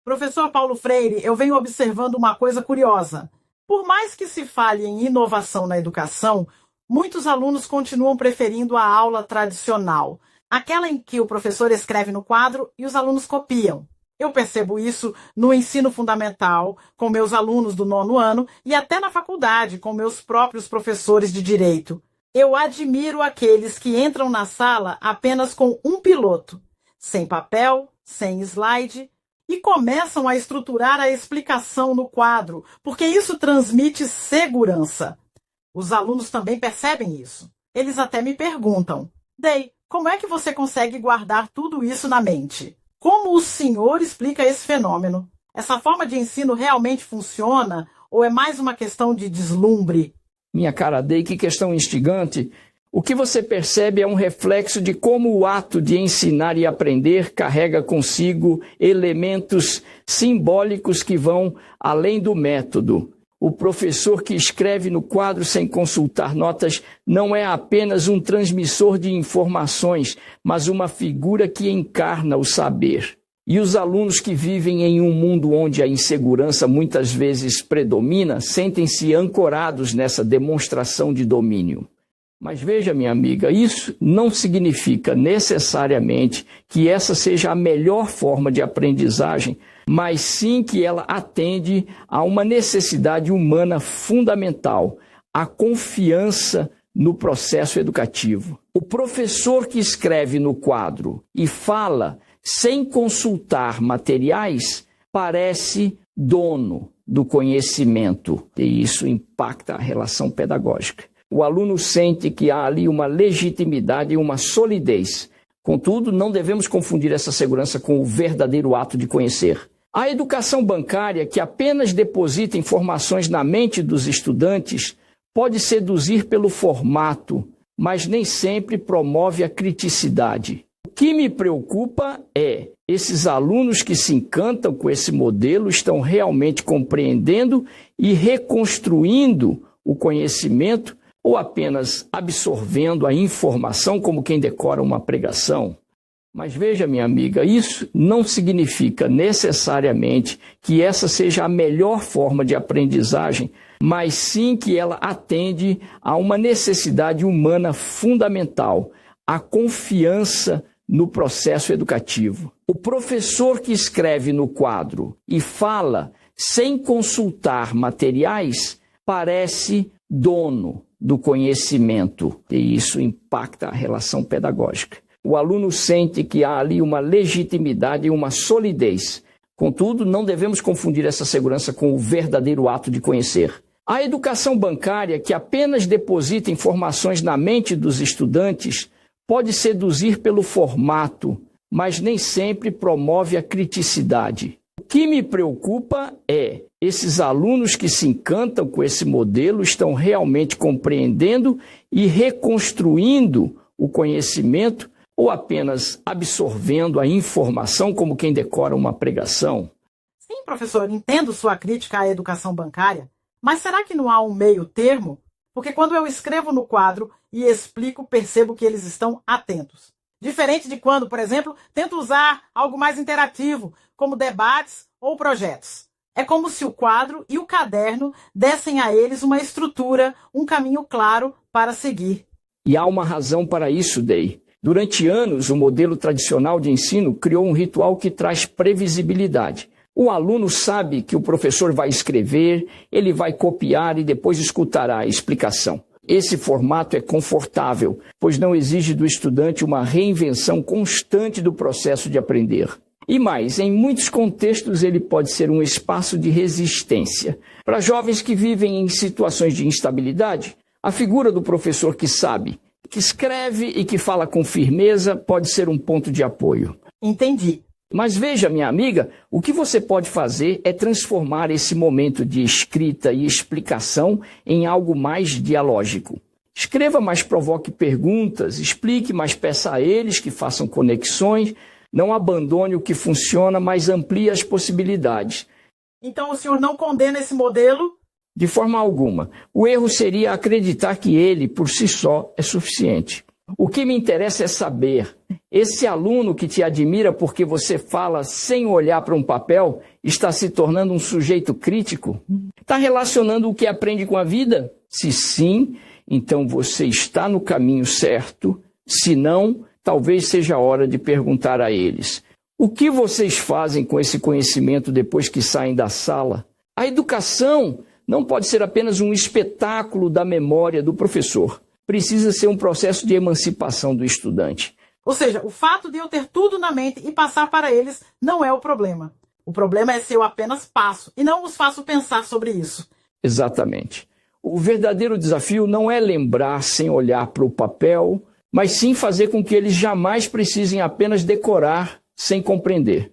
Professor Paulo Freire, eu venho observando uma coisa curiosa. Por mais que se fale em inovação na educação, muitos alunos continuam preferindo a aula tradicional, aquela em que o professor escreve no quadro e os alunos copiam. Eu percebo isso no ensino fundamental, com meus alunos do 9º ano, e até na faculdade, com meus próprios professores de direito. Eu admiro aqueles que entram na sala apenas com um piloto, sem papel, sem slide, e começam a estruturar a explicação no quadro, porque isso transmite segurança. Os alunos também percebem isso. Eles até me perguntam: Dey, como é que você consegue guardar tudo isso na mente? Como o senhor explica esse fenômeno? Essa forma de ensino realmente funciona ou é mais uma questão de deslumbre? Minha cara Dey, que questão instigante. O que você percebe é um reflexo de como o ato de ensinar e aprender carrega consigo elementos simbólicos que vão além do método. O professor que escreve no quadro sem consultar notas não é apenas um transmissor de informações, mas uma figura que encarna o saber. E os alunos que vivem em um mundo onde a insegurança muitas vezes predomina, sentem-se ancorados nessa demonstração de domínio. Mas veja, minha amiga, isso não significa necessariamente que essa seja a melhor forma de aprendizagem, mas sim que ela atende a uma necessidade humana fundamental, a confiança no processo educativo. O professor que escreve no quadro e fala sem consultar materiais parece dono do conhecimento, e isso impacta a relação pedagógica. O aluno sente que há ali uma legitimidade e uma solidez. Contudo, não devemos confundir essa segurança com o verdadeiro ato de conhecer. A educação bancária, que apenas deposita informações na mente dos estudantes, pode seduzir pelo formato, mas nem sempre promove a criticidade. O que me preocupa é esses alunos que se encantam com esse modelo estão realmente compreendendo e reconstruindo o conhecimento ou apenas absorvendo a informação como quem decora uma pregação. Mas veja, minha amiga, isso não significa necessariamente que essa seja a melhor forma de aprendizagem, mas sim que ela atende a uma necessidade humana fundamental, a confiança no processo educativo. O professor que escreve no quadro e fala sem consultar materiais parece dono do conhecimento, e isso impacta a relação pedagógica. O aluno sente que há ali uma legitimidade e uma solidez. Contudo, não devemos confundir essa segurança com o verdadeiro ato de conhecer. A educação bancária, que apenas deposita informações na mente dos estudantes, pode seduzir pelo formato, mas nem sempre promove a criticidade. O que me preocupa é esses alunos que se encantam com esse modelo estão realmente compreendendo e reconstruindo o conhecimento ou apenas absorvendo a informação como quem decora uma pregação? Sim, professor, entendo sua crítica à educação bancária, mas será que não há um meio termo? Porque quando eu escrevo no quadro e explico, percebo que eles estão atentos. Diferente de quando, por exemplo, tento usar algo mais interativo, como debates ou projetos. É como se o quadro e o caderno dessem a eles uma estrutura, um caminho claro para seguir. E há uma razão para isso, Dey. Durante anos, o modelo tradicional de ensino criou um ritual que traz previsibilidade. O aluno sabe que o professor vai escrever, ele vai copiar e depois escutará a explicação. Esse formato é confortável, pois não exige do estudante uma reinvenção constante do processo de aprender. E mais, em muitos contextos ele pode ser um espaço de resistência. Para jovens que vivem em situações de instabilidade, a figura do professor que sabe, que escreve e que fala com firmeza pode ser um ponto de apoio. Entendi. Mas veja, minha amiga, o que você pode fazer é transformar esse momento de escrita e explicação em algo mais dialógico. Escreva, mas provoque perguntas, explique, mas peça a eles que façam conexões. Não abandone o que funciona, mas amplie as possibilidades. Então o senhor não condena esse modelo? De forma alguma. O erro seria acreditar que ele, por si só, é suficiente. O que me interessa é saber, esse aluno que te admira porque você fala sem olhar para um papel, está se tornando um sujeito crítico? Está relacionando o que aprende com a vida? Se sim, então você está no caminho certo. Se não, talvez seja a hora de perguntar a eles: o que vocês fazem com esse conhecimento depois que saem da sala? A educação não pode ser apenas um espetáculo da memória do professor. Precisa ser um processo de emancipação do estudante. Ou seja, o fato de eu ter tudo na mente e passar para eles não é o problema. O problema é se eu apenas passo e não os faço pensar sobre isso. Exatamente. O verdadeiro desafio não é lembrar sem olhar para o papel, mas sim fazer com que eles jamais precisem apenas decorar sem compreender.